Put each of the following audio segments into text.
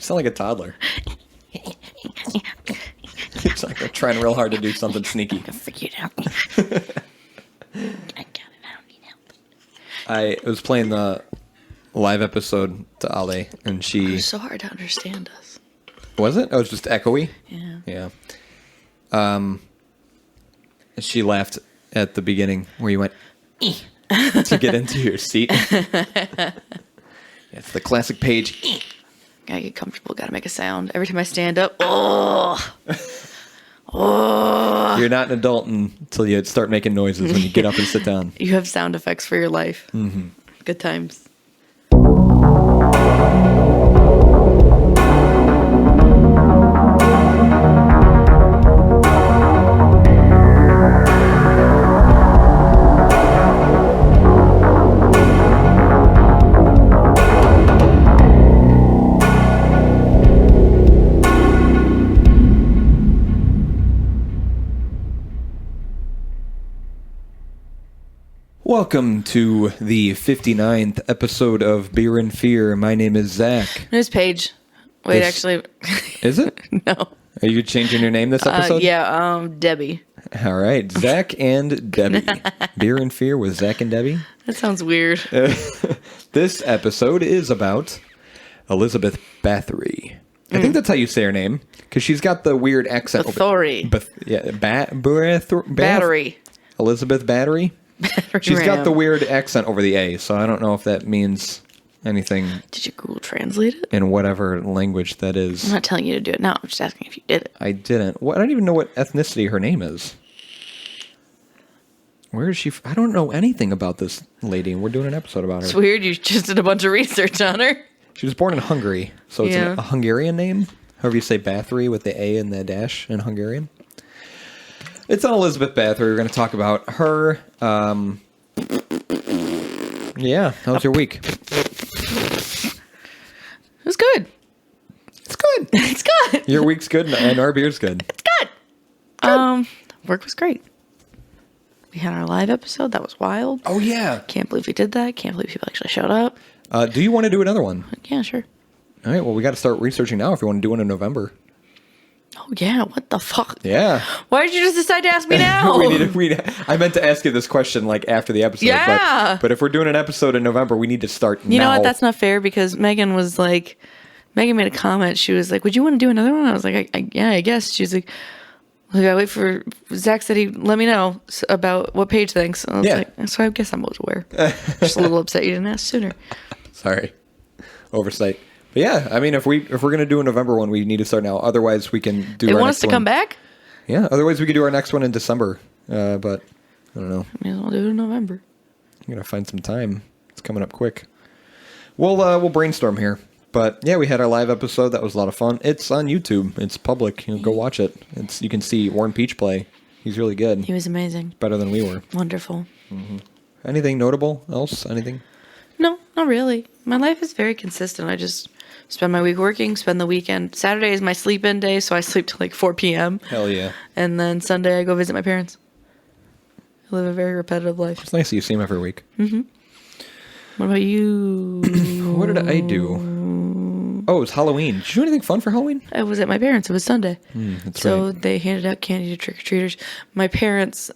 sound like a toddler. It's like they're trying real hard to do something sneaky. I figured it out. I got it. I don't need help. I was playing the live episode to Ale, and It she... was so hard to understand us. Was it? Oh, it was just echoey? Yeah. Yeah. She laughed at the beginning where you went to get into your seat. It's the classic Paige. Gotta get comfortable. Gotta make a sound. Every time I stand up, oh. You're not an adult until you start making noises when you get up and sit down. You have sound effects for your life. Mm-hmm. Good times. Welcome to the 59th episode of Beer and Fear. My name is Zach. There's Paige. Wait, actually. Is it? No. Are you changing your name this episode? Yeah, Debbie. All right. Zach and Debbie. Beer and Fear with Zach and Debbie. That sounds weird. This episode is about Elizabeth Bathory. I think that's how you say her name, because she's got the weird accent. Bathory. Bathory. Elizabeth Bathory. She's got the weird accent over the A, so I don't know if that means anything. Did you Google Translate it? In whatever language that is. I'm not telling you to do it now. I'm just asking if you did it. I didn't. I don't even know what ethnicity her name is. Where is she? I don't know anything about this lady, and we're doing an episode about her. It's weird. You just did a bunch of research on her. She was born in Hungary, so it's Yeah. a Hungarian name. However you say Bathory with the A and the dash in Hungarian. It's on Elizabeth Bathory. We're going to talk about her. Yeah, how was your week? It was good. It's good. It's good. Your week's good, and our beer's good. It's good. Work was great. We had our live episode. That was wild. Oh, yeah. Can't believe we did that. Can't believe people actually showed up. Do you want to do another one? Yeah, sure. All right, well, we got to start researching now if you want to do one in November. Oh, yeah. What the fuck? Yeah. Why did you just decide to ask me now? I meant to ask you this question like after the episode. Yeah. But if we're doing an episode in November, we need to start now. You know what? That's not fair because Megan made a comment. She was like, would you want to do another one? I was like, yeah, I guess. She was like, I gotta wait for Zach said he'd let me know about what Paige thinks. I was like, so I guess I'm always aware. Just a little upset you didn't ask sooner. Sorry. Oversight. But yeah, I mean, if we're gonna do a November one, we need to start now. Otherwise, we can do. They our want next us to one. come back? Yeah. Otherwise, we could do our next one in December. But I don't know. May as well do it in November. I'm gonna find some time. It's coming up quick. We'll brainstorm here. But yeah, we had our live episode. That was a lot of fun. It's on YouTube. It's public. Go watch it. You can see Warren Peach play. He's really good. He was amazing. Better than we were. Wonderful. Mm-hmm. Anything notable else? Anything? No, not really. My life is very consistent. I just spend my week working, spend the weekend. Saturday is my sleep-in day, so I sleep till like 4 p.m. Hell yeah. And then Sunday I go visit my parents. I live a very repetitive life. It's nice that you see him every week. Mm-hmm. What about you? What did I do? Oh, it was Halloween. Did you do anything fun for Halloween? I was at my parents'. It was Sunday. That's so right. They handed out candy to trick-or-treaters. My parents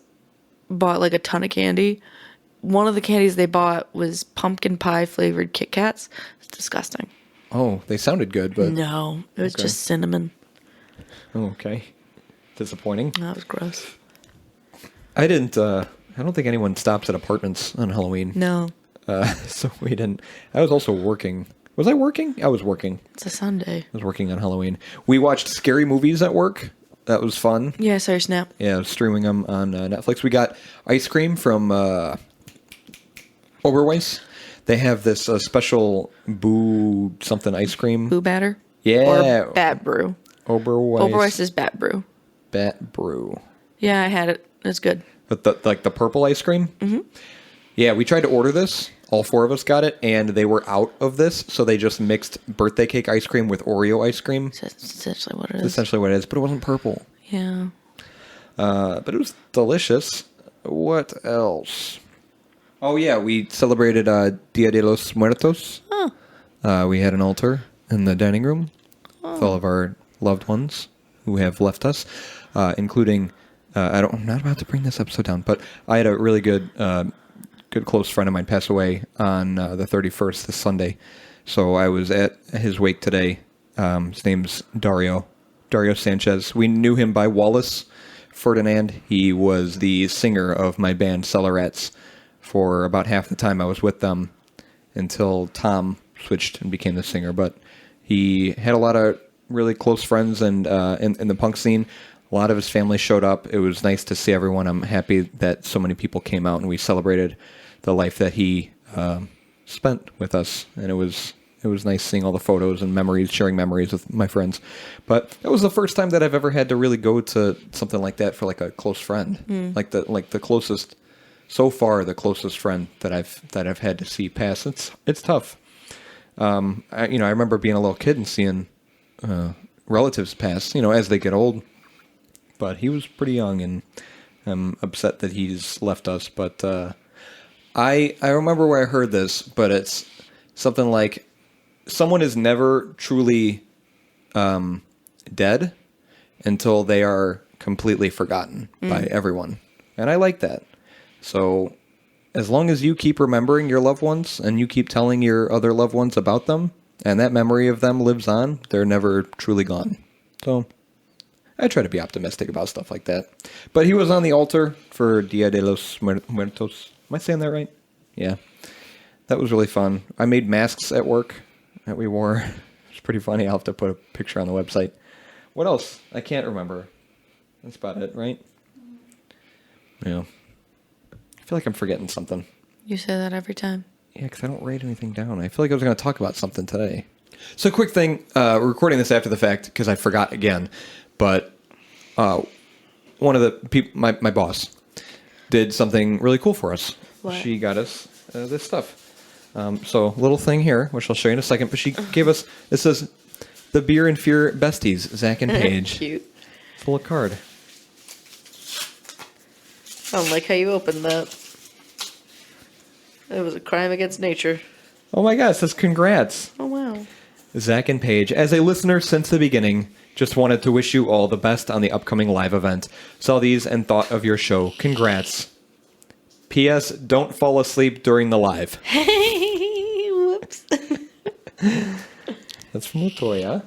bought like a ton of candy. One of the candies they bought was pumpkin pie flavored Kit Kats. It's disgusting. Oh, they sounded good, but... No, it was just cinnamon. Oh, okay. Disappointing. That was gross. I don't think anyone stops at apartments on Halloween. No. So we didn't. I was also working. Was I working? I was working. It's a Sunday. I was working on Halloween. We watched scary movies at work. That was fun. Yeah, I saw your snap. Yeah, I was streaming them on Netflix. We got ice cream from Oberweis. They have this special boo something ice cream. Boo batter? Yeah. Or Bat Brew. Oberweis is Bat Brew. Bat Brew. Yeah, I had it. It's good. But the purple ice cream? Mm-hmm. Yeah, we tried to order this. All four of us got it, and they were out of this, so they just mixed birthday cake ice cream with Oreo ice cream. That's essentially what it is. That's essentially what it is, but it wasn't purple. Yeah. But it was delicious. What else? Oh, yeah, we celebrated Dia de los Muertos. Oh. We had an altar in the dining room. with all of our loved ones who have left us, including, I'm not about to bring this episode down, but I had a really good close friend of mine pass away on the 31st, this Sunday. So I was at his wake today. His name's Dario Sanchez. We knew him by Wallace Ferdinand. He was the singer of my band Cellarats for about half the time I was with them until Tom switched and became the singer. But he had a lot of really close friends and in the punk scene. A lot of his family showed up. It was nice to see everyone. I'm happy that so many people came out and we celebrated the life that he spent with us. And it was nice seeing all the photos and memories, sharing memories with my friends. But it was the first time that I've ever had to really go to something like that for like a close friend, like the closest, so far the closest friend that I've had to see pass. It's tough. I remember being a little kid and seeing relatives pass, as they get old. But he was pretty young, and I'm upset that he's left us. But I remember where I heard this, but it's something like, someone is never truly dead until they are completely forgotten by everyone. And I like that. So as long as you keep remembering your loved ones and you keep telling your other loved ones about them, and that memory of them lives on, they're never truly gone. So I try to be optimistic about stuff like that. But he was on the altar for Dia de los Muertos. Am I saying that right? Yeah. That was really fun. I made masks at work that we wore. It's pretty funny. I'll have to put a picture on the website. What else? I can't remember. That's about it, right? Yeah. I feel like I'm forgetting something. You say that every time. Yeah, because I don't write anything down. I feel like I was going to talk about something today. So quick thing, we're recording this after the fact because I forgot again. But one of the people, my boss, did something really cool for us. What? She got us this stuff. So little thing here, which I'll show you in a second. But she gave us, it says, the Beer and Fear Besties, Zach and Paige. Cute. Full of card. I don't like how you opened that. It was a crime against nature. Oh my gosh, it says congrats. Oh, wow. Zach and Paige, as a listener since the beginning, just wanted to wish you all the best on the upcoming live event. Saw these and thought of your show. Congrats. P.S. Don't fall asleep during the live. Hey, whoops. That's from Latoya.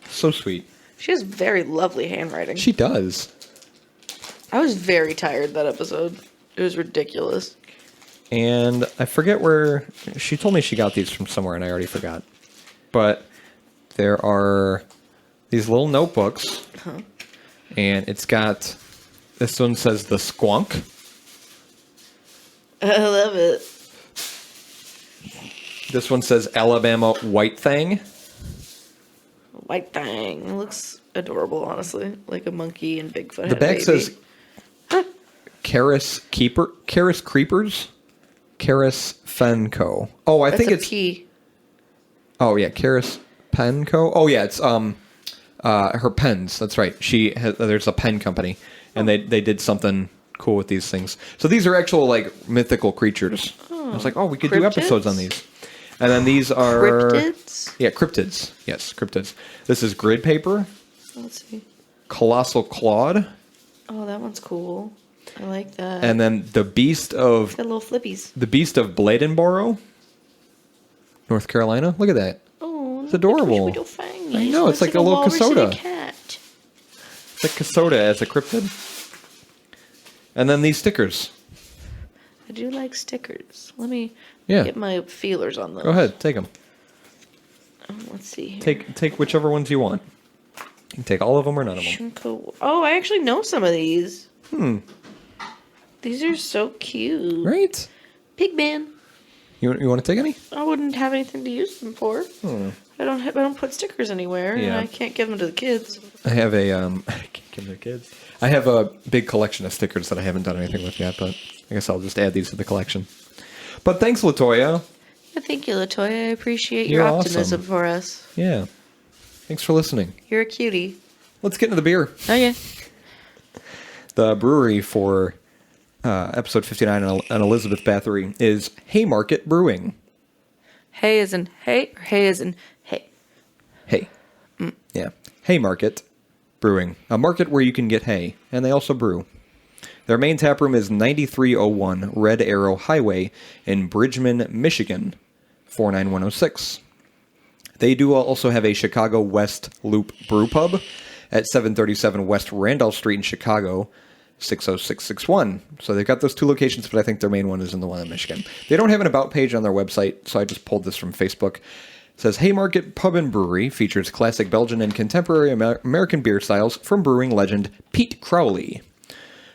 So sweet. She has very lovely handwriting. She does. I was very tired that episode. It was ridiculous. And I forget where... She told me she got these from somewhere, and I already forgot. But there are these little notebooks. Huh. And it's got... This one says The Squonk. I love it. This one says Alabama White Thing. White thing. It looks adorable, honestly. Like a monkey and Bigfoot. The back says Karis Creepers. Karis Fenco. Oh, I That's think a it's P. Oh yeah, Karis Penco. Oh yeah, it's her pens. That's right. There's a pen company, and they did something cool with these things. So these are actual like mythical creatures. I was like, we could do episodes on these. And then these are Cryptids? Yeah, cryptids. Yes, cryptids. This is grid paper. Let's see. Colossal Claude. Oh, that one's cool. I like that. And then the Beast of Got little flippies. the Beast of Bladenboro, North Carolina. Look at that. Oh, It's adorable. I know, it's like a little Kasota. Cat. It's like Kasota as a cryptid. And then these stickers. I do like stickers. Let me Yeah. get my feelers on those. Go ahead, take them. Let's see here. Take whichever ones you want. You can take all of them or none of them. Shunko. Oh, I actually know some of these. These are so cute. Right? Pigman. You want to take any? I wouldn't have anything to use them for. I don't put stickers anywhere, and Yeah. I can't give them to the kids. I have a I can't give them to kids. I have a big collection of stickers that I haven't done anything with yet, but I guess I'll just add these to the collection. But thanks, Latoya. Yeah, thank you, Latoya. I appreciate You're your optimism awesome. for us. Yeah. Thanks for listening. You're a cutie. Let's get into the beer. Okay. The brewery for episode 59 on Elizabeth Bathory is Market Brewing. Hey as in hey, or hey as in hey? Hay. Yeah. Hay Market Brewing. A market where you can get hay, and they also brew. Their main taproom is 9301 Red Arrow Highway in Bridgman, Michigan, 49106. They do also have a Chicago West Loop Brew Pub at 737 West Randolph Street in Chicago, 60661. So they've got those two locations, but I think their main one is in the one in Michigan. They don't have an about page on their website, so I just pulled this from Facebook. It says, Haymarket Pub and Brewery features classic Belgian and contemporary American beer styles from brewing legend Pete Crowley.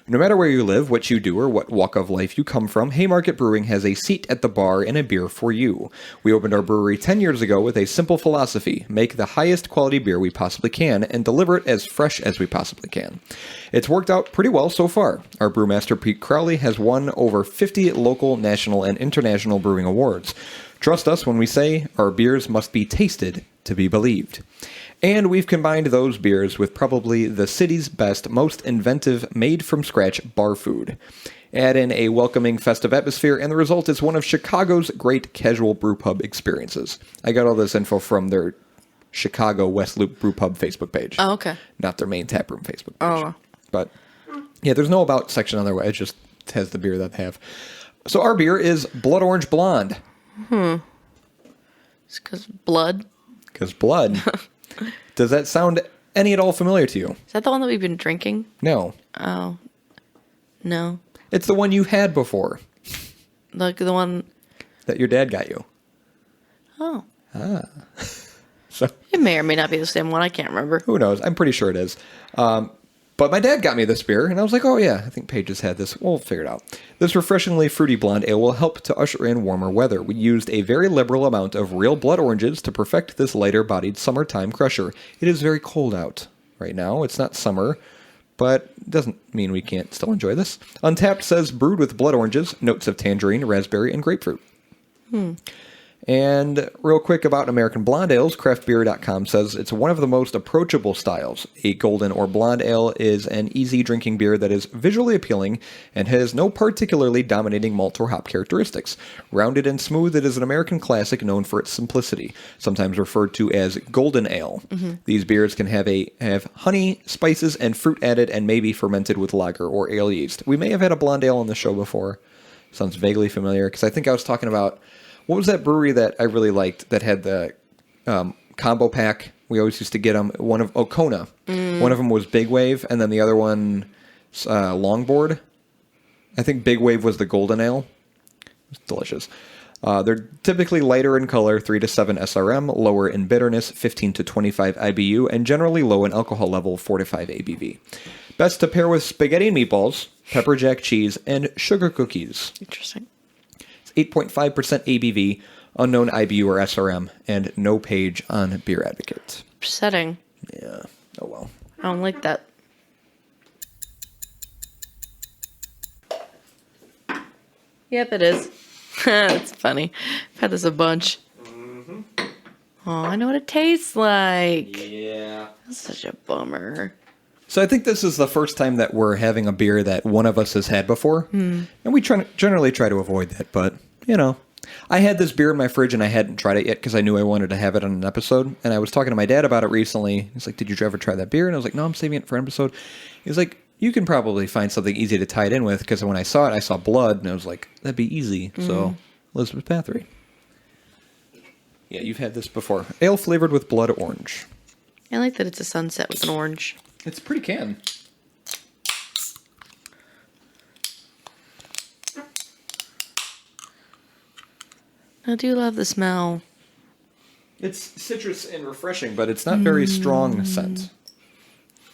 No matter where you live, what you do, or what walk of life you come from, Haymarket Brewing has a seat at the bar and a beer for you. We opened our brewery 10 years ago with a simple philosophy: make the highest quality beer we possibly can and deliver it as fresh as we possibly can. It's worked out pretty well so far. Our brewmaster Pete Crowley has won over 50 local, national, and international brewing awards. Trust us when we say our beers must be tasted to be believed. And we've combined those beers with probably the city's best, most inventive, made-from-scratch bar food. Add in a welcoming, festive atmosphere, and the result is one of Chicago's great casual brew pub experiences. I got all this info from their Chicago West Loop Brew Pub Facebook page. Oh, okay. Not their main taproom Facebook page. Oh. But, yeah, there's no about section on their website. It just has the beer that they have. So our beer is Blood Orange Blonde. It's because blood. Because blood. Does that sound any at all familiar to you? Is that the one that we've been drinking? No. Oh. No. It's the one you had before. Like the one... That your dad got you. Oh. So It may or may not be the same one. I can't remember. who knows? I'm pretty sure it is. But my dad got me this beer, and I was like, oh yeah, I think Paige has had this. We'll figure it out. This refreshingly fruity blonde ale will help to usher in warmer weather. We used a very liberal amount of real blood oranges to perfect this lighter-bodied summertime crusher. It is very cold out right now. It's not summer, but it doesn't mean we can't still enjoy this. Untapped says brewed with blood oranges, notes of tangerine, raspberry, and grapefruit. And real quick about American Blonde Ales, craftbeer.com says it's one of the most approachable styles. A golden or blonde ale is an easy drinking beer that is visually appealing and has no particularly dominating malt or hop characteristics. Rounded and smooth, it is an American classic known for its simplicity, sometimes referred to as golden ale. These beers can have honey, spices, and fruit added and may be fermented with lager or ale yeast. We may have had a blonde ale on the show before. Sounds vaguely familiar because I think I was talking about... What was that brewery that I really liked that had the combo pack? We always used to get them. One of Kona. One of them was Big Wave, and then the other one, Longboard. I think Big Wave was the golden ale. It's delicious. They're typically lighter in color, 3 to 7 SRM, lower in bitterness, 15 to 25 IBU, and generally low in alcohol level, 4 to 5 ABV. Best to pair with spaghetti and meatballs, pepper jack cheese, and sugar cookies. Interesting. 8.5% ABV, unknown IBU or SRM, and no page on Beer Advocate. Upsetting. Yeah. Oh, well. I don't like that. Yep, it is. It's funny. I've had this a bunch. Oh, I know what it tastes like. Yeah. That's such a bummer. So I think this is the first time that we're having a beer that one of us has had before. And we generally try to avoid that, but, you know. I had this beer in my fridge and I hadn't tried it yet because I knew I wanted to have it on an episode. And I was talking to my dad about it recently. He's like, did you ever try that beer? And I was like, no, I'm saving it for an episode. He's like, you can probably find something easy to tie it in with, because when I saw it, I saw blood, and I was like, that'd be easy. So, Elizabeth Bathory. Yeah, you've had this before. Ale flavored with blood orange. I like that it's a sunset with an orange. It's a pretty can. I do love the smell. It's citrus and refreshing, but it's not very strong scent.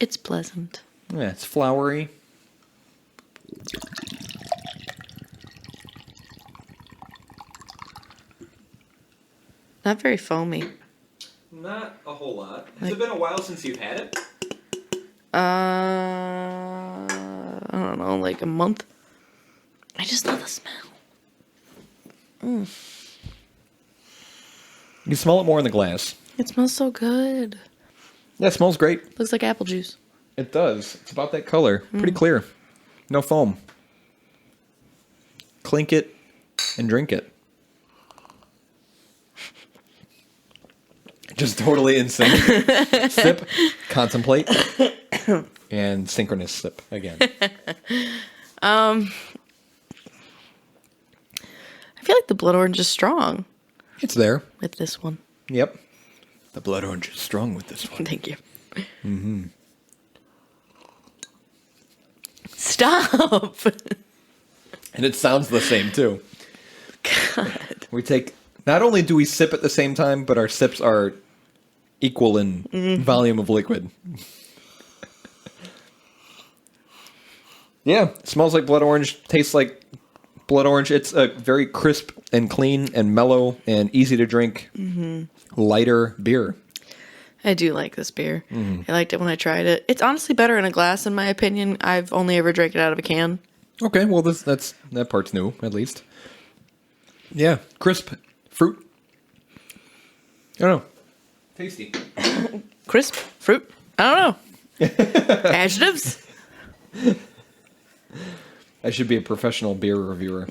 It's pleasant. Yeah, it's flowery. Not very foamy. Not a whole lot. Has it been a while since you've had it? I don't know, like a month. I just love the smell. You can smell it more in the glass. It smells so good. Yeah, it smells great. Looks like apple juice. It does. It's about that color. Pretty clear. No foam. Clink it and drink it. Just totally in sync. Sip, contemplate, and synchronous sip again. I feel like the blood orange is strong It's there. with this one. Yep. The blood orange is strong with this one. Thank you. Stop. And it sounds the same, too. God. We take... Not only do we sip at the same time, but our sips are equal in volume of liquid. Yeah, it smells like blood orange, tastes like blood orange. It's a very crisp and clean and mellow and easy to drink, lighter beer. I do like this beer. I liked it when I tried it. It's honestly better in a glass, in my opinion. I've only ever drank it out of a can. Okay, well, that part's new, at least. Yeah, crisp. Fruit. I don't know. Tasty. Crisp fruit. I don't know. Adjectives. I should be a professional beer reviewer.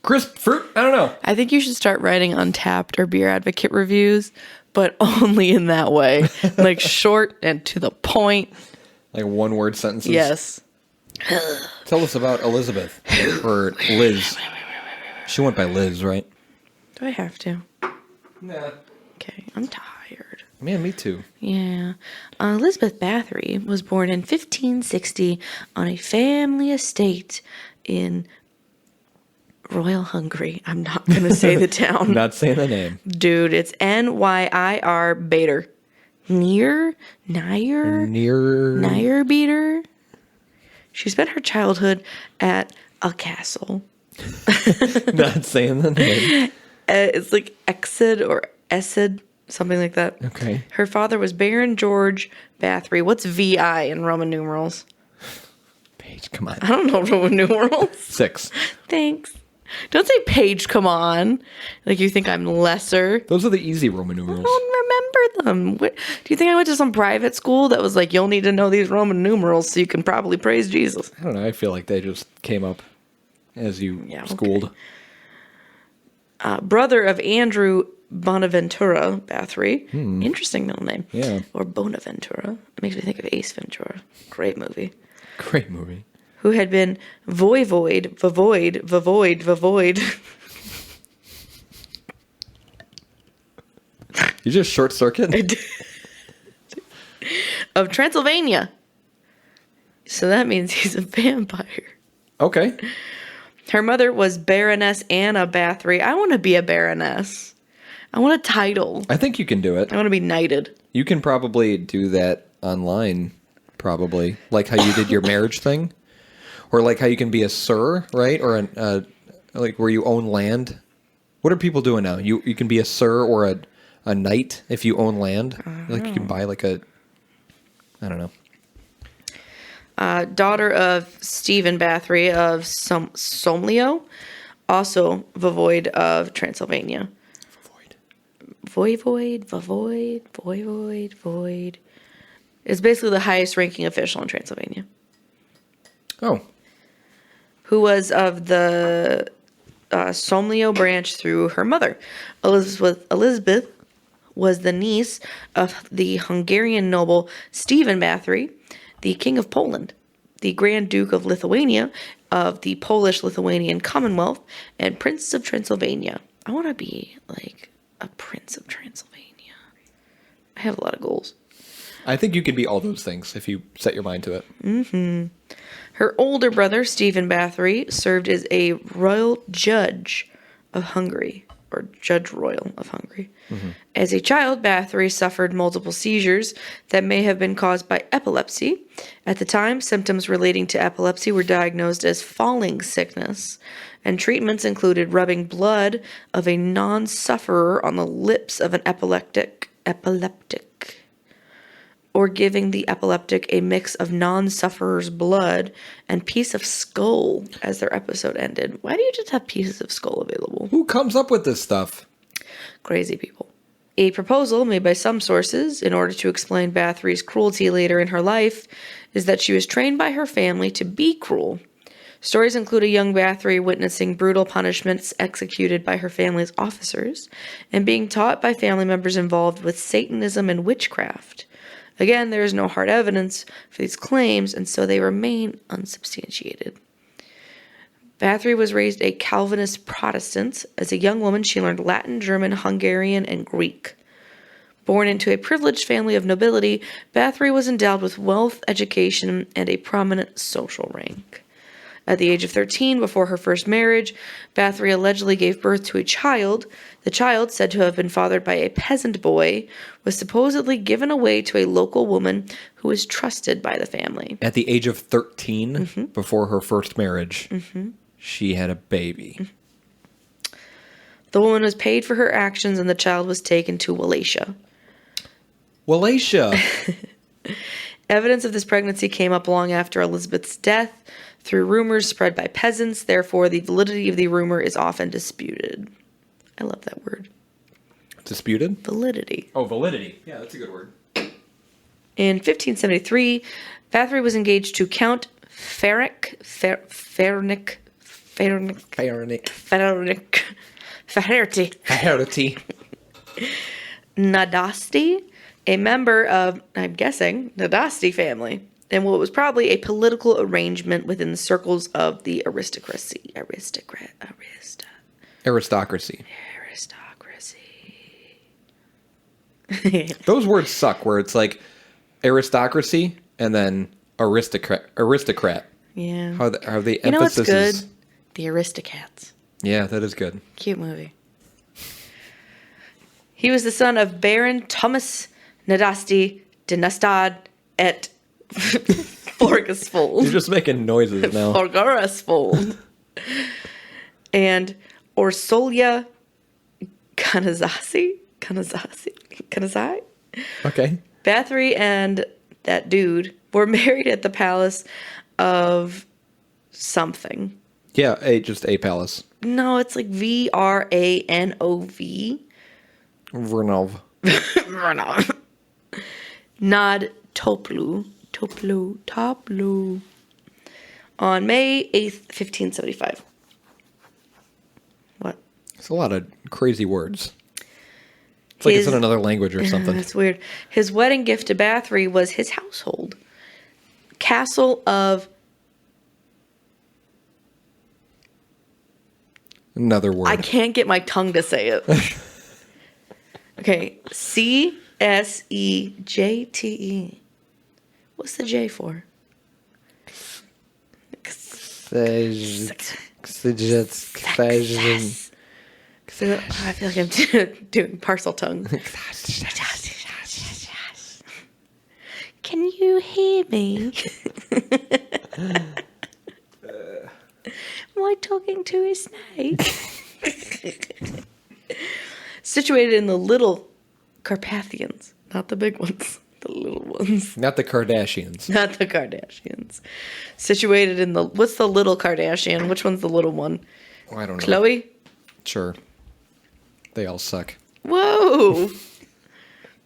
Crisp fruit. I don't know. I think you should start writing Untapped or Beer Advocate reviews, but only in that way. Like short and to the point. Like one-word sentences. Yes. Tell us about Elizabeth or Liz. She went by Liz, right? Do I have to? Nah. Okay, I'm tired. Man, me too. Yeah. Elizabeth Bathory was born in 1560 on a family estate in Royal Hungary. I'm not going to say the town. Not saying the name. Dude, it's Nyir Bader. Nyir Bader. She spent her childhood at a castle. Not saying the name. It's like Exid or Essid, something like that. Okay. Her father was Baron George Bathory. What's VI in Roman numerals? Paige, come on. I don't know Roman numerals. 6. Thanks. Don't say Paige, come on. Like you think I'm lesser. Those are the easy Roman I numerals. don't remember them. What, do you think I went to some private school that was like, you'll need to know these Roman numerals so you can probably praise Jesus? I don't know. I feel like they just came up as you schooled. Brother of Andrew Bonaventura Bathory. Interesting middle name. Yeah. Or Bonaventura. It makes me think of Ace Ventura. Great movie. Great movie. Who had been voivode. You just short circuit? Of Transylvania. So that means he's a vampire. Okay. Her mother was Baroness Anna Bathory. I want to be a baroness. I want a title. I think you can do it. I want to be knighted. You can probably do that online, probably. Like how you did your marriage thing. Or like how you can be a sir, right? Or like where you own land. What are people doing now? You can be a sir or a knight if you own land. Like you can buy like a... I don't know. Daughter of Stephen Bathory of Somlio, also voivode of Transylvania. Voivode. It's basically the highest ranking official in Transylvania. Oh. Who was of the Somlio branch through her mother. Elizabeth was the niece of the Hungarian noble Stephen Bathory, the King of Poland, the Grand Duke of Lithuania, of the Polish-Lithuanian Commonwealth, and Prince of Transylvania. I want to be like a Prince of Transylvania. I have a lot of goals. I think you can be all those things if you set your mind to it. Mm-hmm. Her older brother, Stephen Bathory, served as a royal judge of Hungary, or Judge Royal of Hungary. Mm-hmm. As a child, Bathory suffered multiple seizures that may have been caused by epilepsy. At the time, symptoms relating to epilepsy were diagnosed as falling sickness, and treatments included rubbing blood of a non-sufferer on the lips of an epileptic, or giving the epileptic a mix of non-sufferer's blood and piece of skull as their episode ended. Why do you just have pieces of skull available? Who comes up with this stuff? Crazy people. A proposal made by some sources in order to explain Bathory's cruelty later in her life is that she was trained by her family to be cruel. Stories include a young Bathory witnessing brutal punishments executed by her family's officers and being taught by family members involved with Satanism and witchcraft. Again, there is no hard evidence for these claims, and so they remain unsubstantiated. Bathory was raised a Calvinist Protestant. As a young woman, she learned Latin, German, Hungarian, and Greek. Born into a privileged family of nobility, Bathory was endowed with wealth, education, and a prominent social rank. At the age of 13, before her first marriage, Bathory allegedly gave birth to a child. The child, said to have been fathered by a peasant boy, was supposedly given away to a local woman who was trusted by the family. At the age of 13, before her first marriage, she had a baby. The woman was paid for her actions, and the child was taken to Wallachia. Wallachia! Evidence of this pregnancy came up long after Elizabeth's death through rumors spread by peasants. Therefore, the validity of the rumor is often disputed. I love that word. Disputed? Validity. Oh, validity. Yeah, that's a good word. In 1573, Bathory was engaged to Count Ferenc Faherty. Nadasti, a member of, I'm guessing, Nadasti family, and what was probably a political arrangement within the circles of the aristocracy. Aristocracy. Those words suck, where it's like aristocracy and then aristocrat. Yeah. How the You know what's emphasis good? is. The Aristocats. Yeah, that is good. Cute movie. He was the son of Baron Thomas Nadasti Dynastad et Forgasfold. You're just making noises now. Forgasfold. And Orsolia Kanazai. Okay. Bathory and that dude were married at the palace of something. Yeah, just a palace. No, it's like Vranov. Vernov. Vranov. Nad Toplu. On May 8th, 1575. What? It's a lot of crazy words. It's like it's in another language or something. That's weird. His wedding gift to Bathory was his household. Castle of... Another word. I can't get my tongue to say it. Okay. Csejte. What's the J for? I feel like I'm doing parcel tongue. Can you hear me? Am I talking to a snake? Situated in the Little Carpathians, not the big ones, the little ones. Not the Kardashians. Not the Kardashians. Situated in the... What's the little Kardashian? Which one's the little one? Oh, I don't know. Chloe? Sure. They all suck. Whoa!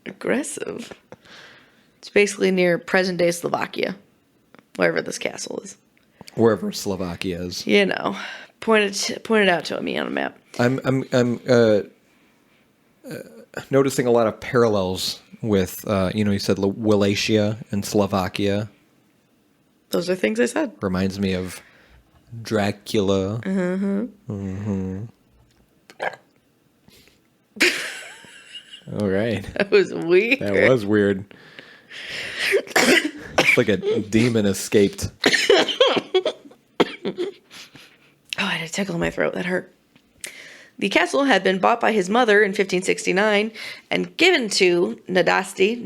Aggressive. It's basically near present-day Slovakia, wherever this castle is. Wherever Slovakia is. You know, point it out to me on a map. I'm noticing a lot of parallels with, you said Wallachia and Slovakia. Those are things I said. Reminds me of Dracula. All right. That was weird. That was weird. It's like a demon escaped. Oh, I had a tickle in my throat. That hurt. The castle had been bought by his mother in 1569 and given to Nadasti,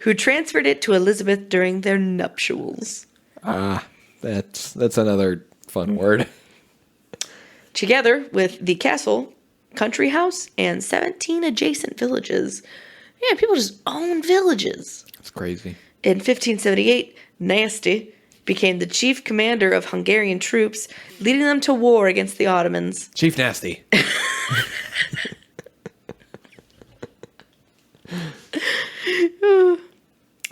who transferred it to Elizabeth during their nuptials. Ah, that's another fun word. Together with the castle, country house, and 17 adjacent villages. Yeah, people just own villages. That's crazy. In 1578, Nasty became the chief commander of Hungarian troops, leading them to war against the Ottomans. Chief Nasty.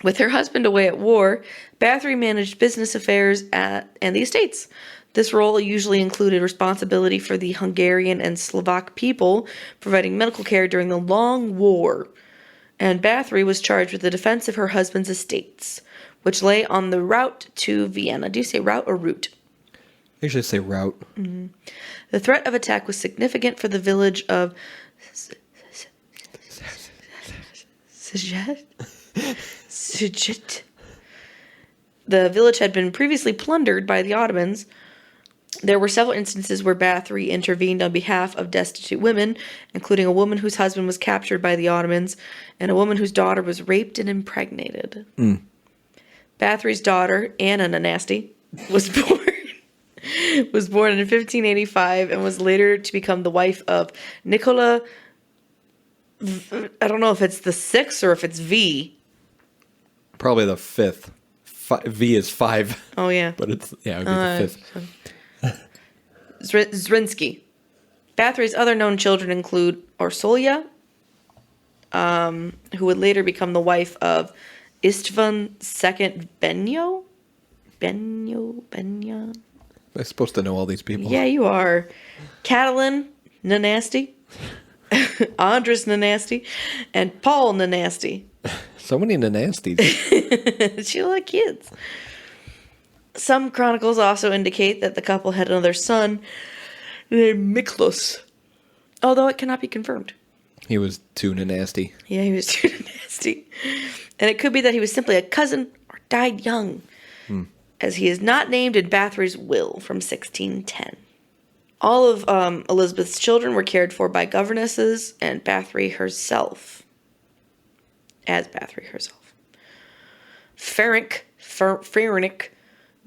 With her husband away at war, Bathory managed business affairs and the estates. This role usually included responsibility for the Hungarian and Slovak people, providing medical care during the Long War. And Bathory was charged with the defense of her husband's estates, which lay on the route to Vienna. Do you say route or route? I usually say route. Mm-hmm. The threat of attack was significant for the village of Szeged. The village had been previously plundered by the Ottomans. There were several instances where Bathory intervened on behalf of destitute women, including a woman whose husband was captured by the Ottomans and a woman whose daughter was raped and impregnated. Bathory's daughter, Anna Nanasty, was born in 1585 and was later to become the wife of Nicola. I don't know if it's the 6th or if it's V. Probably the 5th. V is 5. Oh, yeah. But it would be the 5th. Zrinsky. Bathory's other known children include Orsolya, who would later become the wife of Istvan II Benyo. I'm supposed to know all these people. Yeah, you are. Catalin Nanasty, Andres Nanasty, and Paul Nanasty. So many Nanasties. She liked kids. Some chronicles also indicate that the couple had another son named Miklos, although it cannot be confirmed. He was too nasty. Yeah, he was too nasty. And it could be that he was simply a cousin or died young, as he is not named in Bathory's will from 1610. All of Elizabeth's children were cared for by governesses and Bathory herself. As Bathory herself. Ferenc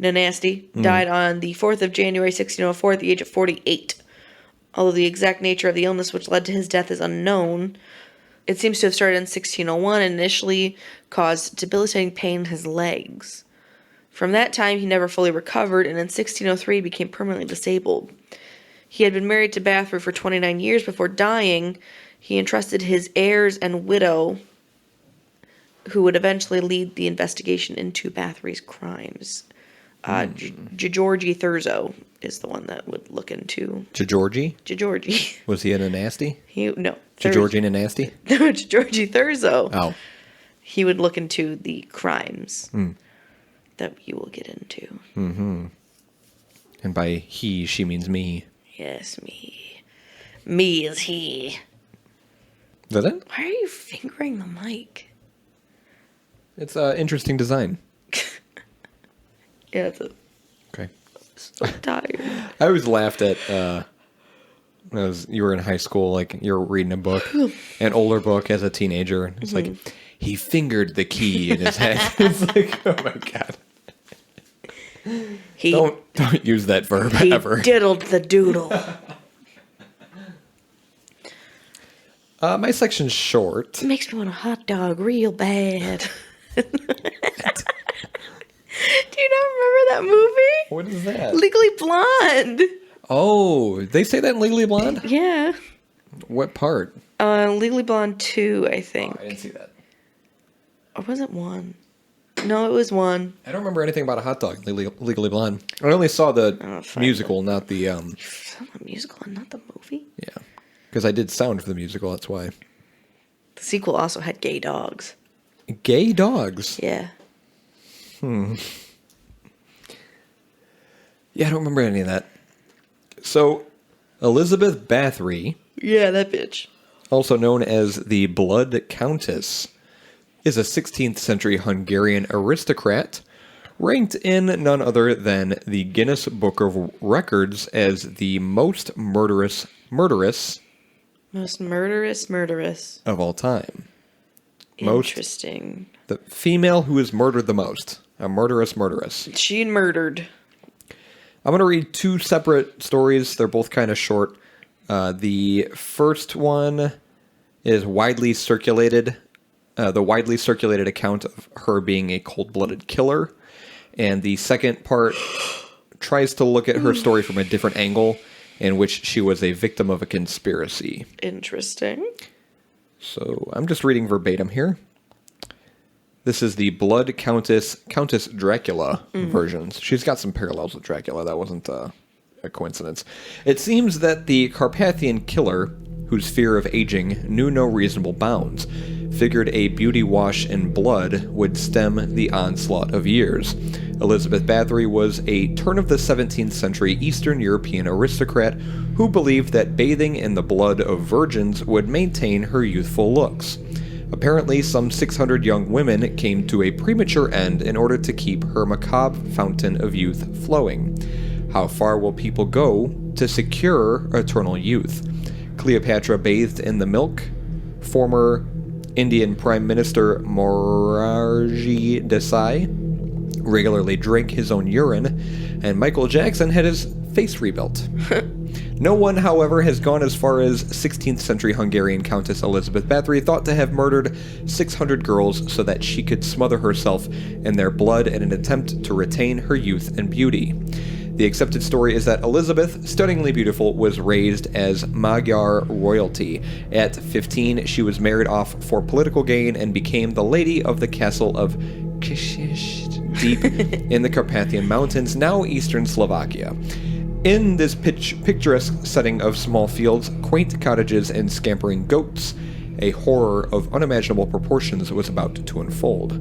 Nanasty died on the 4th of January 1604 at the age of 48. Although the exact nature of the illness which led to his death is unknown, it seems to have started in 1601 and initially caused debilitating pain in his legs. From that time, he never fully recovered, and in 1603 became permanently disabled. He had been married to Bathory for 29 years before dying. He entrusted his heirs and widow, who would eventually lead the investigation into Bathory's crimes. Georgi Thurzo is the one that would look into... Georgi? Georgi. Was he in a nasty? No. Georgi in a nasty? No, Georgi Thurzo. Oh. He would look into the crimes that you will get into. Mm-hmm. And by he, she means me. Yes, me. Me is he. Is that it? Why are you fingering the mic? It's an interesting design. Yeah, it's a... Okay. So tired. I always laughed at, you were in high school, like, you were reading a book, an older book as a teenager, and it's like, he fingered the key in his head. It's like, oh my God. Don't use that verb ever. He diddled the doodle. My section's short. It makes me want a hot dog real bad. Do you not remember that movie? What is that? Legally Blonde. Oh, they say that in Legally Blonde? Yeah. What part? Legally Blonde 2, I think. Oh, I didn't see that. Or was it 1? No, it was 1. I don't remember anything about a hot dog, Legally Blonde. I only saw the musical, not the... You saw the musical and not the movie? Yeah. Because I did sound for the musical, that's why. The sequel also had gay dogs. Gay dogs? Yeah. Yeah, I don't remember any of that. So, Elizabeth Bathory... Yeah, that bitch. Also known as the Blood Countess, is a 16th century Hungarian aristocrat, ranked in none other than the Guinness Book of Records as the most murderous Most murderous of all time. Interesting. The female who is murdered the most. A murderess. She murdered. I'm going to read two separate stories. They're both kind of short. The first one is widely circulated. The widely circulated account of her being a cold-blooded killer. And the second part tries to look at her story from a different angle, in which she was a victim of a conspiracy. Interesting. So I'm just reading verbatim here. This is the Blood Countess Dracula versions. She's got some parallels with Dracula. That wasn't a coincidence. It seems that the Carpathian killer, whose fear of aging knew no reasonable bounds, figured a beauty wash in blood would stem the onslaught of years. Elizabeth Bathory was a turn-of-the-17th century Eastern European aristocrat who believed that bathing in the blood of virgins would maintain her youthful looks. Apparently, some 600 young women came to a premature end in order to keep her macabre fountain of youth flowing. How far will people go to secure eternal youth? Cleopatra bathed in the milk. Former Indian Prime Minister Morarji Desai regularly drank his own urine, and Michael Jackson had his face rebuilt. No one, however, has gone as far as 16th century Hungarian Countess Elizabeth Bathory thought to have murdered 600 girls so that she could smother herself in their blood in an attempt to retain her youth and beauty. The accepted story is that Elizabeth, stunningly beautiful, was raised as Magyar royalty. At 15, she was married off for political gain and became the lady of the castle of Kisish, deep in the Carpathian Mountains, now eastern Slovakia. In this picturesque setting of small fields, quaint cottages, and scampering goats, a horror of unimaginable proportions was about to unfold.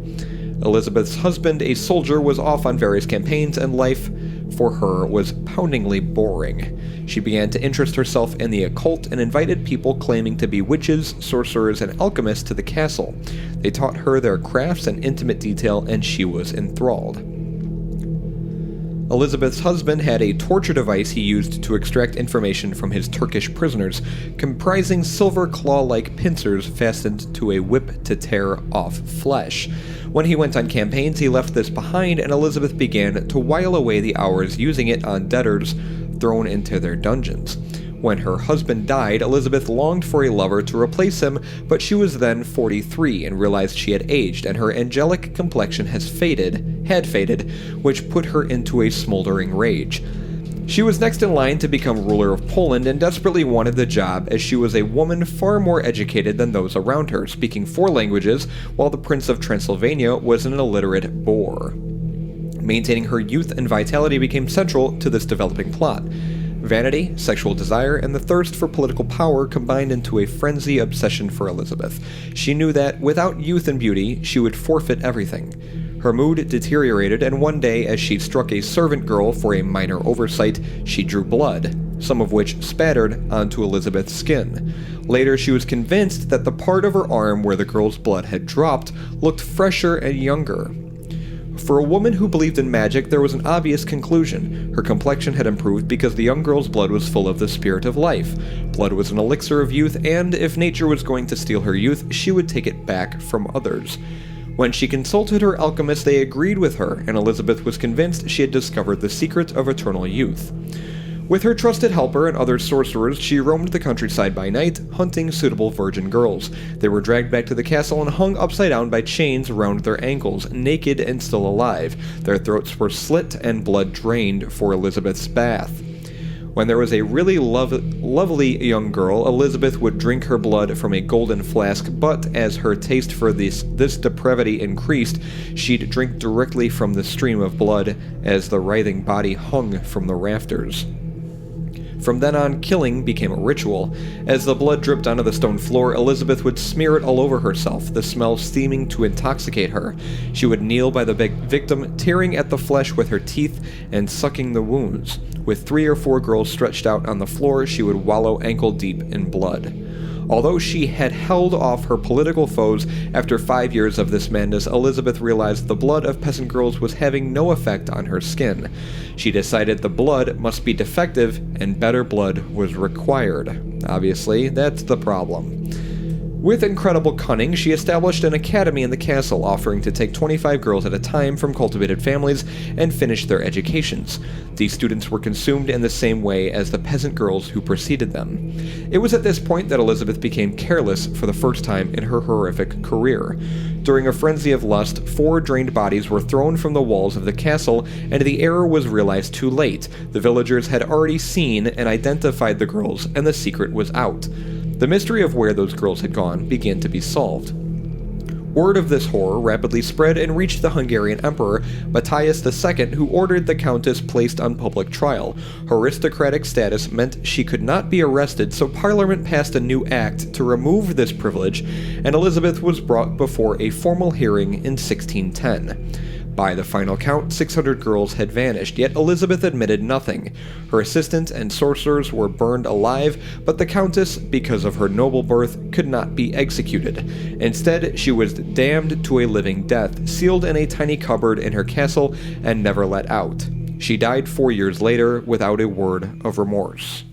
Elizabeth's husband, a soldier, was off on various campaigns, and life for her was poundingly boring. She began to interest herself in the occult and invited people claiming to be witches, sorcerers, and alchemists to the castle. They taught her their crafts in intimate detail, and she was enthralled. Elizabeth's husband had a torture device he used to extract information from his Turkish prisoners, comprising silver claw-like pincers fastened to a whip to tear off flesh. When he went on campaigns, he left this behind, and Elizabeth began to while away the hours using it on debtors thrown into their dungeons. When her husband died, Elizabeth longed for a lover to replace him, but she was then 43 and realized she had aged, and her angelic complexion had faded, which put her into a smoldering rage. She was next in line to become ruler of Poland and desperately wanted the job, as she was a woman far more educated than those around her, speaking 4 languages, while the Prince of Transylvania was an illiterate boor. Maintaining her youth and vitality became central to this developing plot. Vanity, sexual desire, and the thirst for political power combined into a frenzy obsession for Elizabeth. She knew that, without youth and beauty, she would forfeit everything. Her mood deteriorated, and one day, as she struck a servant girl for a minor oversight, she drew blood, some of which spattered onto Elizabeth's skin. Later, she was convinced that the part of her arm where the girl's blood had dropped looked fresher and younger. For a woman who believed in magic, there was an obvious conclusion. Her complexion had improved because the young girl's blood was full of the spirit of life. Blood was an elixir of youth, and if nature was going to steal her youth, she would take it back from others. When she consulted her alchemist, they agreed with her, and Elizabeth was convinced she had discovered the secret of eternal youth. With her trusted helper and other sorcerers, she roamed the countryside by night, hunting suitable virgin girls. They were dragged back to the castle and hung upside down by chains around their ankles, naked and still alive. Their throats were slit and blood drained for Elizabeth's bath. When there was a really lovely young girl, Elizabeth would drink her blood from a golden flask, but as her taste for this depravity increased, she'd drink directly from the stream of blood as the writhing body hung from the rafters. From then on, killing became a ritual. As the blood dripped onto the stone floor, Elizabeth would smear it all over herself, the smell seeming to intoxicate her. She would kneel by the victim, tearing at the flesh with her teeth and sucking the wounds. With 3 or 4 girls stretched out on the floor, she would wallow ankle-deep in blood. Although she had held off her political foes, after 5 years of this madness, Elizabeth realized the blood of peasant girls was having no effect on her skin. She decided the blood must be defective and better blood was required. Obviously, that's the problem. With incredible cunning, she established an academy in the castle, offering to take 25 girls at a time from cultivated families and finish their educations. These students were consumed in the same way as the peasant girls who preceded them. It was at this point that Elizabeth became careless for the first time in her horrific career. During a frenzy of lust, 4 drained bodies were thrown from the walls of the castle, and the error was realized too late. The villagers had already seen and identified the girls, and the secret was out. The mystery of where those girls had gone began to be solved. Word of this horror rapidly spread and reached the Hungarian Emperor, Matthias II, who ordered the Countess placed on public trial. Her aristocratic status meant she could not be arrested, so Parliament passed a new act to remove this privilege, and Elizabeth was brought before a formal hearing in 1610. By the final count, 600 girls had vanished, yet Elizabeth admitted nothing. Her assistants and sorcerers were burned alive, but the Countess, because of her noble birth, could not be executed. Instead, she was damned to a living death, sealed in a tiny cupboard in her castle, and never let out. She died 4 years later without a word of remorse.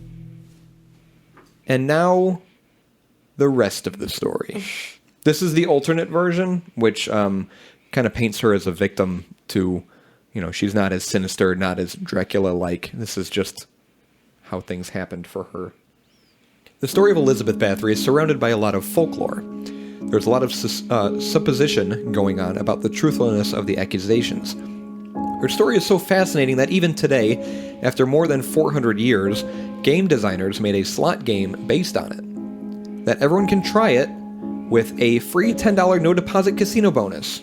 And now, the rest of the story. This is the alternate version, which kind of paints her as a victim to, she's not as sinister, not as Dracula-like. This is just how things happened for her. The story of Elizabeth Bathory is surrounded by a lot of folklore. There's a lot of supposition going on about the truthfulness of the accusations. Her story is so fascinating that even today, after more than 400 years, game designers made a slot game based on it. That everyone can try it with a free $10 no-deposit casino bonus.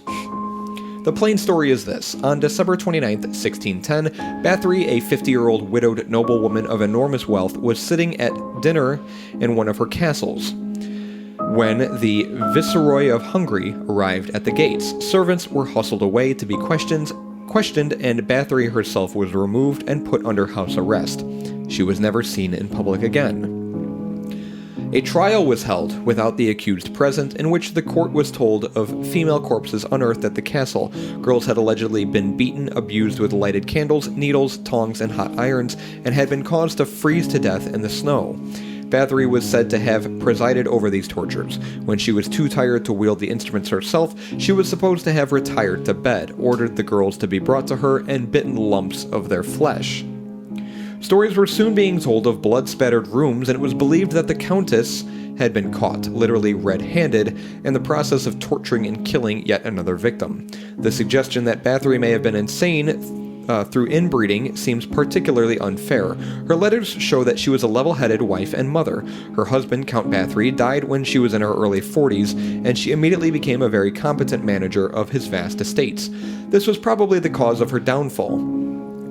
The plain story is this. On December 29th, 1610, Báthory, a 50-year-old widowed noblewoman of enormous wealth, was sitting at dinner in one of her castles when the Viceroy of Hungary arrived at the gates. Servants were hustled away to be questioned, and Báthory herself was removed and put under house arrest. She was never seen in public again. A trial was held without the accused present, in which the court was told of female corpses unearthed at the castle. Girls had allegedly been beaten, abused with lighted candles, needles, tongs, and hot irons, and had been caused to freeze to death in the snow. Báthory was said to have presided over these tortures. When she was too tired to wield the instruments herself, she was supposed to have retired to bed, ordered the girls to be brought to her, and bitten lumps of their flesh. Stories were soon being told of blood-spattered rooms, and it was believed that the Countess had been caught, literally red-handed, in the process of torturing and killing yet another victim. The suggestion that Báthory may have been insane through inbreeding seems particularly unfair. Her letters show that she was a level-headed wife and mother. Her husband, Count Báthory, died when she was in her early 40s, and she immediately became a very competent manager of his vast estates. This was probably the cause of her downfall.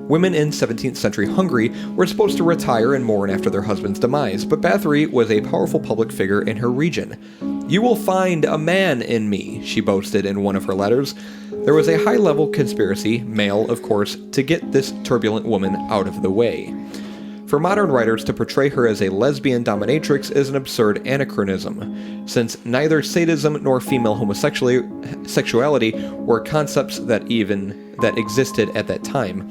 Women in 17th century Hungary were supposed to retire and mourn after their husband's demise, but Báthory was a powerful public figure in her region. "You will find a man in me," she boasted in one of her letters. There was a high-level conspiracy, male of course, to get this turbulent woman out of the way. For modern writers to portray her as a lesbian dominatrix is an absurd anachronism, since neither sadism nor female homosexuality were concepts that existed at that time.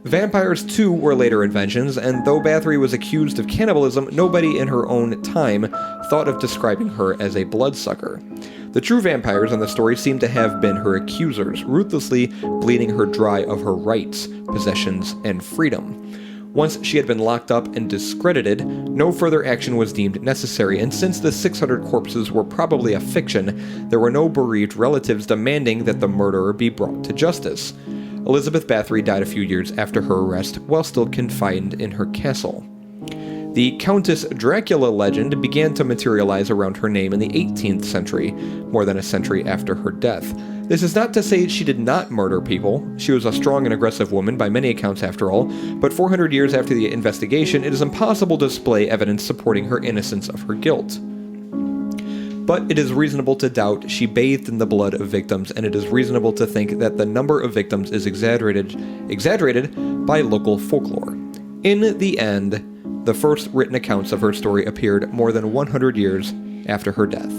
Vampires, too, were later inventions, and though Báthory was accused of cannibalism, nobody in her own time thought of describing her as a bloodsucker. The true vampires in the story seem to have been her accusers, ruthlessly bleeding her dry of her rights, possessions, and freedom. Once she had been locked up and discredited, no further action was deemed necessary, and since the 600 corpses were probably a fiction, there were no bereaved relatives demanding that the murderer be brought to justice. Elizabeth Báthory died a few years after her arrest, while still confined in her castle. The Countess Dracula legend began to materialize around her name in the 18th century, more than a century after her death. This is not to say she did not murder people. She was a strong and aggressive woman by many accounts after all, but 400 years after the investigation, it is impossible to display evidence supporting her innocence of her guilt. But it is reasonable to doubt she bathed in the blood of victims, and it is reasonable to think that the number of victims is exaggerated by local folklore. In the end, the first written accounts of her story appeared more than 100 years after her death.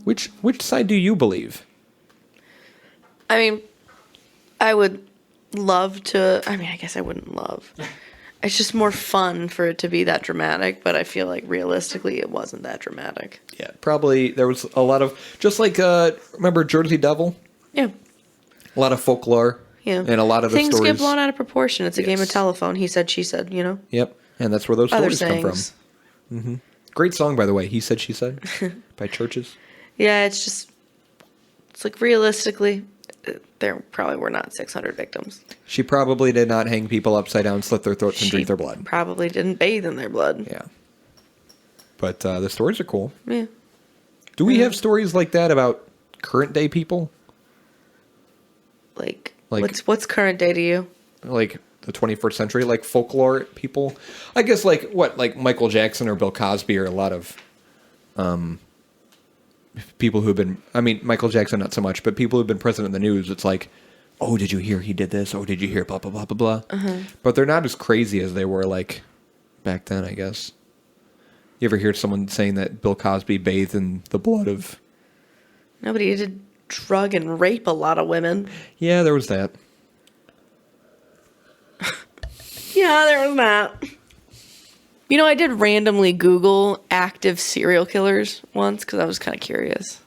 Which side do you believe? I mean, I would love to. I mean, I guess I wouldn't love. It's just more fun for it to be that dramatic, but I feel like realistically it wasn't that dramatic. Yeah, probably there was a lot of, just like, remember Jersey Devil? Yeah. A lot of folklore. Yeah. And a lot of the things stories get blown out of proportion. It's a game of telephone. He said, she said, you know? Yep. And that's where those Other stories come sayings. from. Mm-hmm. Great song, by the way. He Said, She Said by Churches. Yeah, it's like realistically, there probably were not 600 victims. She probably did not hang people upside down, slit their throats, and drink their blood. Probably didn't bathe in their blood. Yeah. But the stories are cool. Yeah. Do we have stories like that about current day people? Like what's current day to you? Like the 21st century, like folklore people? I guess like Michael Jackson or Bill Cosby or a lot of people who've been, I mean, Michael Jackson not so much, but people who've been present in the news. It's like, oh, did you hear he did this? Oh, did you hear blah, blah, blah, blah, blah. But they're not as crazy as they were like back then, I guess. You ever hear someone saying that Bill Cosby bathed in the blood of... Nobody did drug and rape a lot of women. Yeah, there was that. Yeah, there was that. You know, I did randomly Google active serial killers once because I was kind of curious.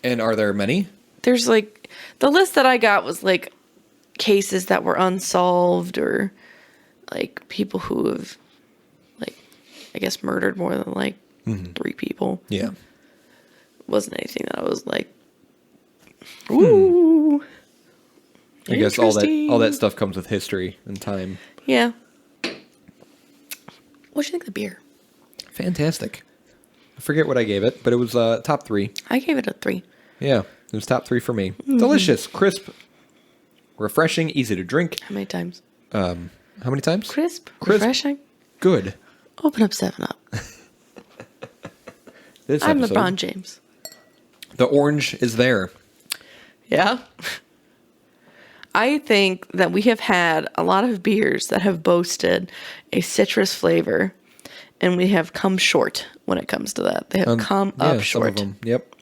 And are there many? There's like, the list that I got was like cases that were unsolved or like people who have, like, I guess murdered more than like 3 people. Yeah. It wasn't anything that I was like, ooh. I guess all that stuff comes with history and time. Yeah. What do you think of the beer? Fantastic. I forget what I gave it, but it was top 3. I gave it a 3. Yeah, it was top 3 for me. Delicious, crisp, refreshing, easy to drink. How many times? How many times? Crisp, refreshing. Good. Open up 7-Up. I'm LeBron James. The orange is there. Yeah. I think that we have had a lot of beers that have boasted a citrus flavor, and we have come short when it comes to that. They have come up short. Some of them. Yep.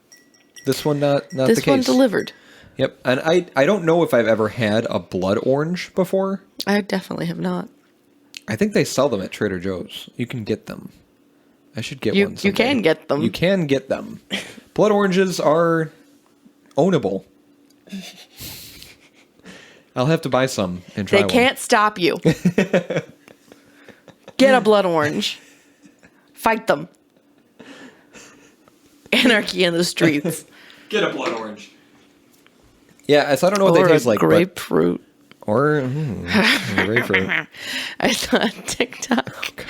This one not the This case. one delivered. Yep. And I don't know if I've ever had a blood orange before. I definitely have not. I think they sell them at Trader Joe's. You can get them. I should get one someday. You can get them. You can get them. Blood oranges are ownable. I'll have to buy some and try one. They can't stop you. Get a blood orange. Fight them. Anarchy in the streets. Get a blood orange. Yeah, so I don't know what they taste like. Grapefruit. Or grapefruit. I saw a TikTok.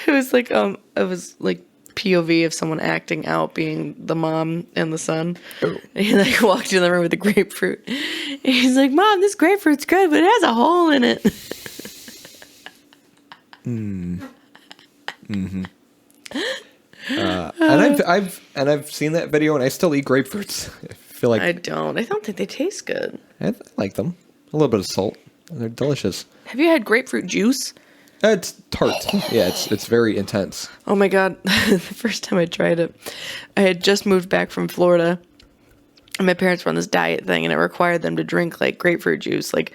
It was like POV of someone acting out being the mom and the son. Oh. And he like walked in the room with the grapefruit. And he's like, "Mom, this grapefruit's good, but it has a hole in it." And I've seen that video, and I still eat grapefruits. I feel like I don't think they taste good. I like them. A little bit of salt. They're delicious. Have you had grapefruit juice? It's tart. Yeah, it's very intense. Oh my God. The first time I tried it, I had just moved back from Florida. And my parents were on this diet thing, and it required them to drink like grapefruit juice, like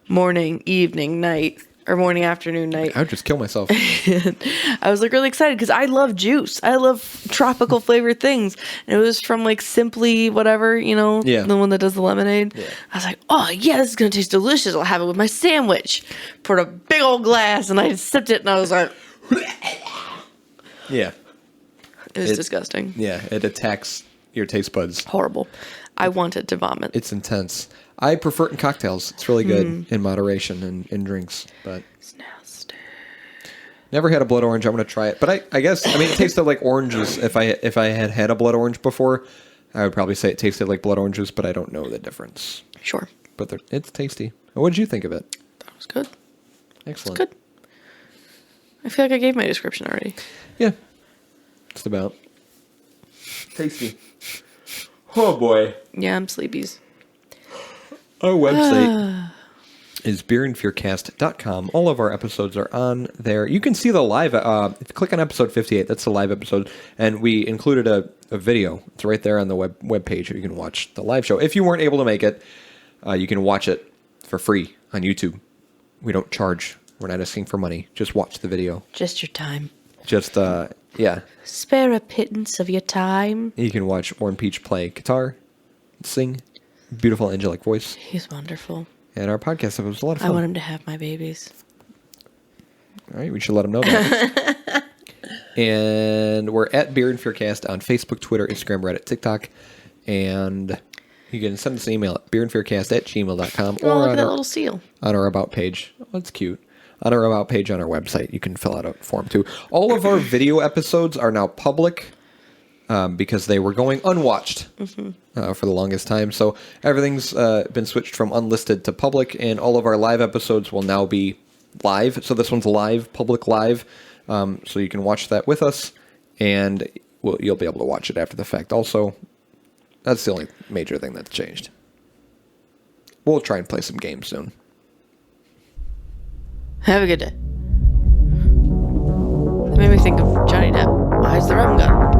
morning, evening, night, or morning, afternoon, night. I would just kill myself. I was like really excited because I love juice. I love tropical flavored things. And it was from like Simply whatever, Yeah. The one that does the lemonade. Yeah. I was like, oh yeah, this is going to taste delicious. I'll have it with my sandwich. Poured a big old glass and I sipped it and I was like, Yeah. It was disgusting. Yeah, it attacks your taste buds. Horrible. I wanted to vomit. It's intense. I prefer it in cocktails. It's really good in moderation and in drinks, but It's nasty. never had a blood orange. I'm going to try it. But I guess it tasted like oranges. If I had a blood orange before, I would probably say it tasted like blood oranges, but I don't know the difference. Sure. But it's tasty. What did you think of it? That was good. Excellent. It's good. I feel like I gave my description already. Yeah. Just about. Tasty. Oh boy. Yeah, I'm sleepies. Our website is beerandfearcast.com. All of our episodes are on there. You can see the live, if you click on episode 58, that's the live episode, and we included a video. It's right there on the web page. You can watch the live show. If you weren't able to make it, you can watch it for free on YouTube. We don't charge. We're not asking for money. Just watch the video. Just your time. Just, yeah. Spare a pittance of your time. You can watch Warren Peach play guitar, sing, beautiful angelic voice. He's wonderful. And our podcast it was a lot of fun. I want him to have my babies. All right, we should let him know that. And we're at Beer and Fearcast on Facebook, Twitter, Instagram, Reddit, TikTok. And you can send us an email at beerandfearcast@gmail.com Oh, look at that little seal. on our About page. Oh, that's cute. on our About page on our website. You can fill out a form too. All of our video episodes are now public because they were going unwatched for the longest time. So everything's been switched from unlisted to public, and all of our live episodes will now be live. So this one's live, public live. So you can watch that with us, and you'll be able to watch it after the fact. Also, that's the only major thing that's changed. We'll try and play some games soon. Have a good day. That made me think of Johnny Depp. Why's the rum gun?